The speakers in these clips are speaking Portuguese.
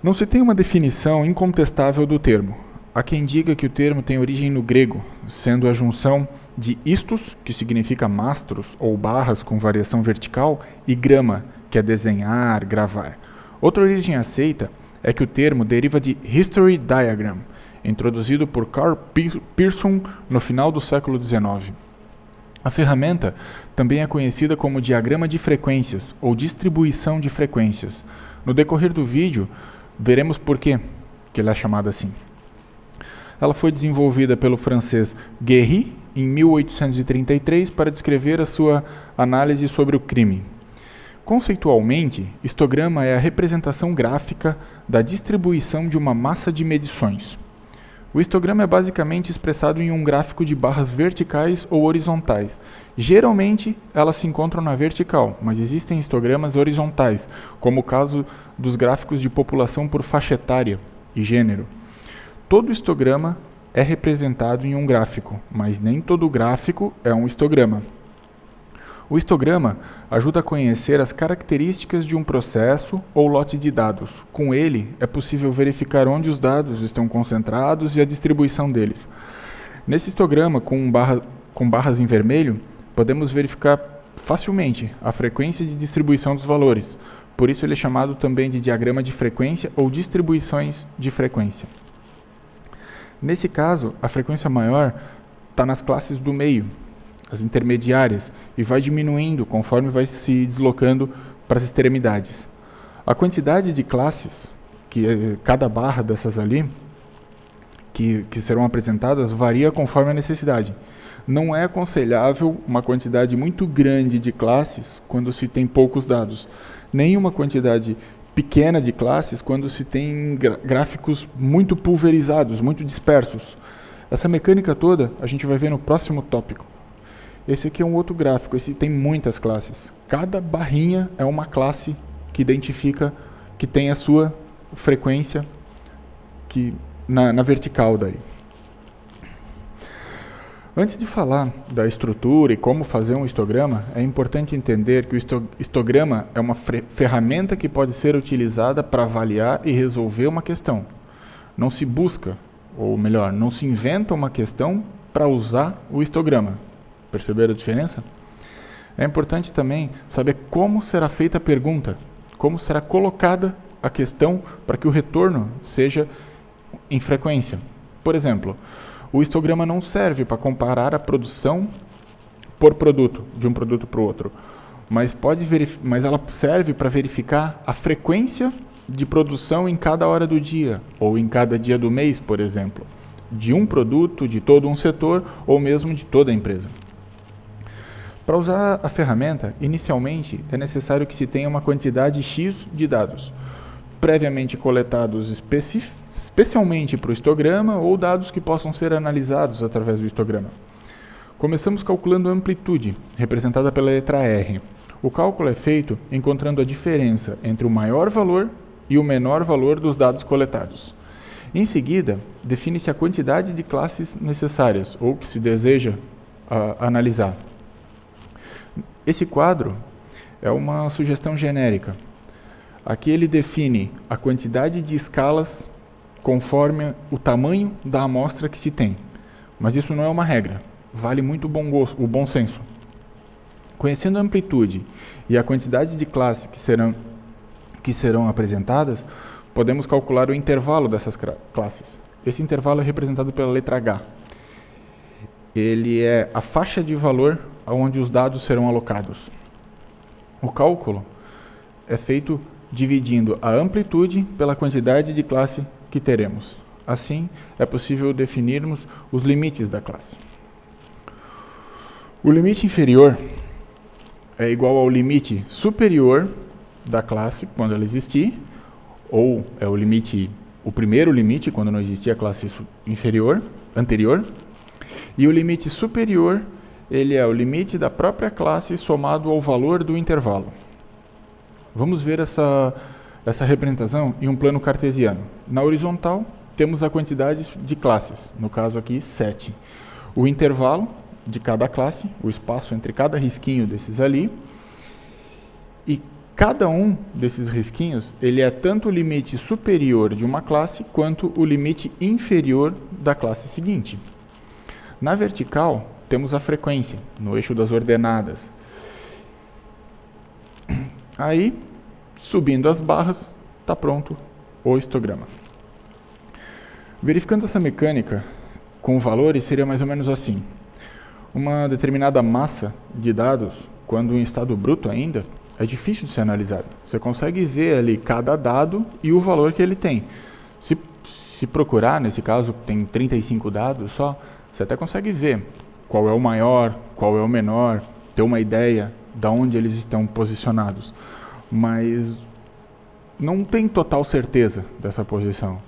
Não se tem uma definição incontestável do termo. Há quem diga que o termo tem origem no grego, sendo a junção de istos, que significa mastros ou barras com variação vertical, e grama, que é desenhar, gravar. Outra origem aceita é que o termo deriva de History Diagram, introduzido por Carl Pearson no final do século XIX. A ferramenta também é conhecida como diagrama de frequências ou distribuição de frequências. No decorrer do vídeo, veremos por que ela é chamada assim. Ela foi desenvolvida pelo francês Guéry em 1833 para descrever a sua análise sobre o crime. Conceitualmente, histograma é a representação gráfica da distribuição de uma massa de medições. O histograma é basicamente expressado em um gráfico de barras verticais ou horizontais. Geralmente, elas se encontram na vertical, mas existem histogramas horizontais, como o caso dos gráficos de população por faixa etária e gênero. Todo histograma é representado em um gráfico, mas nem todo gráfico é um histograma. O histograma ajuda a conhecer as características de um processo ou lote de dados. Com ele, é possível verificar onde os dados estão concentrados e a distribuição deles. Nesse histograma, com barras em vermelho, podemos verificar facilmente a frequência de distribuição dos valores. Por isso ele é chamado também de diagrama de frequência ou distribuições de frequência. Nesse caso, a frequência maior está nas classes do meio, as intermediárias, e vai diminuindo conforme vai se deslocando para as extremidades. A quantidade de classes, que é cada barra dessas ali, que serão apresentadas, varia conforme a necessidade. Não é aconselhável uma quantidade muito grande de classes quando se tem poucos dados, nem uma quantidade pequena de classes quando se tem gráficos muito pulverizados, muito dispersos. Essa mecânica toda a gente vai ver no próximo tópico. Esse aqui é um outro gráfico, esse tem muitas classes. Cada barrinha é uma classe que identifica que tem a sua frequência na vertical daí. Antes de falar da estrutura e como fazer um histograma, é importante entender que o histograma é uma ferramenta que pode ser utilizada para avaliar e resolver uma questão. Não se busca, ou melhor, não se inventa uma questão para usar o histograma. Perceberam a diferença? É importante também saber como será feita a pergunta, como será colocada a questão para que o retorno seja em frequência. Por exemplo, o histograma não serve para comparar a produção por produto, de um produto para o outro, mas ela serve para verificar a frequência de produção em cada hora do dia, ou em cada dia do mês, por exemplo, de um produto, de todo um setor, ou mesmo de toda a empresa. Para usar a ferramenta, inicialmente é necessário que se tenha uma quantidade X de dados, previamente coletados especialmente para o histograma ou dados que possam ser analisados através do histograma. Começamos calculando a amplitude, representada pela letra R. O cálculo é feito encontrando a diferença entre o maior valor e o menor valor dos dados coletados. Em seguida, define-se a quantidade de classes necessárias ou que se deseja analisar. Esse quadro é uma sugestão genérica. Aqui ele define a quantidade de escalas conforme o tamanho da amostra que se tem. Mas isso não é uma regra. Vale muito o bom senso. Conhecendo a amplitude e a quantidade de classes que serão apresentadas, podemos calcular o intervalo dessas classes. Esse intervalo é representado pela letra H. Ele é a faixa de valor onde os dados serão alocados. O cálculo é feito dividindo a amplitude pela quantidade de classe que teremos. Assim, é possível definirmos os limites da classe. O limite inferior é igual ao limite superior da classe, quando ela existir, ou é o primeiro limite, quando não existia a classe anterior, e o limite superior, ele é o limite da própria classe somado ao valor do intervalo. Vamos ver essa representação em um plano cartesiano. Na horizontal, temos a quantidade de classes, no caso aqui, 7. O intervalo de cada classe, o espaço entre cada risquinho desses ali, e Cada um desses risquinhos, ele é tanto o limite superior de uma classe, quanto o limite inferior da classe seguinte. Na vertical, temos a frequência, no eixo das ordenadas. Aí, subindo as barras, está pronto o histograma. Verificando essa mecânica com valores, seria mais ou menos assim. Uma determinada massa de dados, quando em estado bruto ainda, é difícil de ser analisado. Você consegue ver ali cada dado e o valor que ele tem. Se procurar, nesse caso tem 35 dados só, você até consegue ver qual é o maior, qual é o menor, ter uma ideia de onde eles estão posicionados. Mas não tem total certeza dessa posição.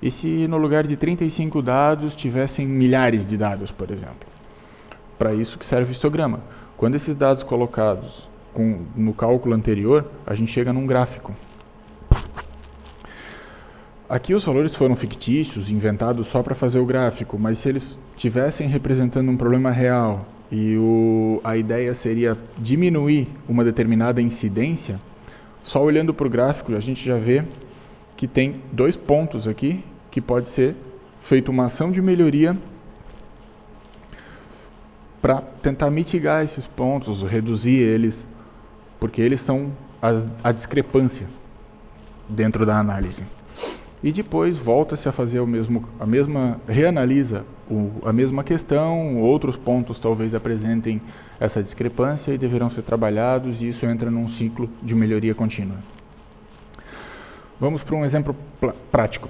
E se no lugar de 35 dados tivessem milhares de dados, por exemplo? Para isso que serve o histograma. Quando esses dados colocados no cálculo anterior, a gente chega num gráfico. Aqui os valores foram fictícios, inventados só para fazer o gráfico, mas se eles estivessem representando um problema real e a ideia seria diminuir uma determinada incidência, só olhando para o gráfico a gente já vê que tem 2 pontos aqui que pode ser feita uma ação de melhoria para tentar mitigar esses pontos, reduzir eles, porque eles são a discrepância dentro da análise. E depois volta-se a fazer reanalisa a mesma questão, outros pontos talvez apresentem essa discrepância e deverão ser trabalhados, e isso entra num ciclo de melhoria contínua. Vamos para um exemplo prático.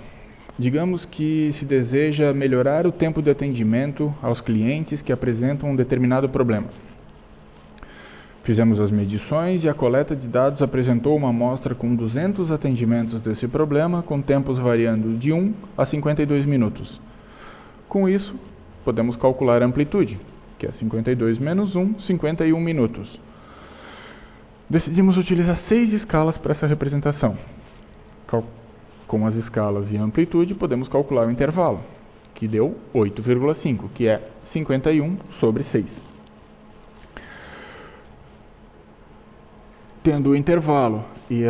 Digamos que se deseja melhorar o tempo de atendimento aos clientes que apresentam um determinado problema. Fizemos as medições e a coleta de dados apresentou uma amostra com 200 atendimentos desse problema, com tempos variando de 1 a 52 minutos. Com isso, podemos calcular a amplitude, que é 52 menos 1, 51 minutos. Decidimos utilizar 6 escalas para essa representação. Com as escalas e a amplitude, podemos calcular o intervalo, que deu 8,5, que é 51 sobre 6. Tendo o intervalo e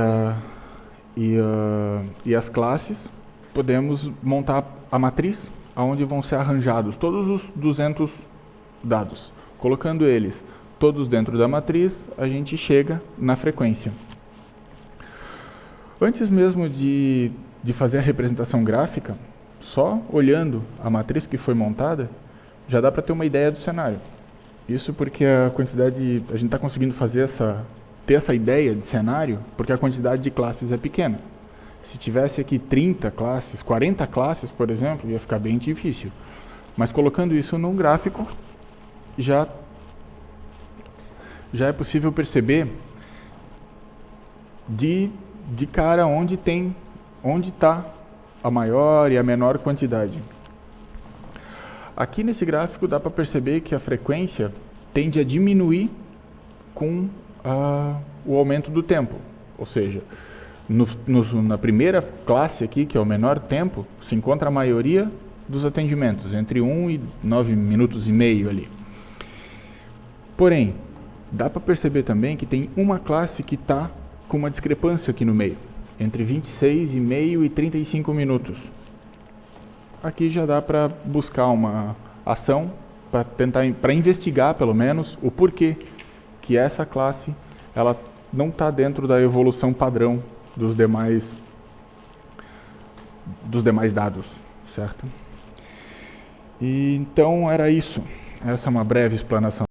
as classes, podemos montar a matriz, onde vão ser arranjados todos os 200 dados. Colocando eles todos dentro da matriz, a gente chega na frequência. Antes mesmo de fazer a representação gráfica, só olhando a matriz que foi montada, já dá para ter uma ideia do cenário. Isso porque a gente está conseguindo ter essa ideia de cenário, porque a quantidade de classes é pequena. Se tivesse aqui 30 classes, 40 classes, por exemplo, ia ficar bem difícil. Mas colocando isso num gráfico, já é possível perceber de cara onde está a maior e a menor quantidade. Aqui nesse gráfico dá para perceber que a frequência tende a diminuir com o aumento do tempo. Ou seja, na primeira classe aqui, que é o menor tempo, se encontra a maioria dos atendimentos, entre 1 e 9 minutos e meio ali. Porém, dá para perceber também que tem uma classe que está com uma discrepância aqui no meio, entre 26,5 e 35 minutos. Aqui já dá para buscar uma ação para investigar, pelo menos, o porquê que essa classe ela não está dentro da evolução padrão dos demais dados, certo? E então era isso. Essa é uma breve explanação.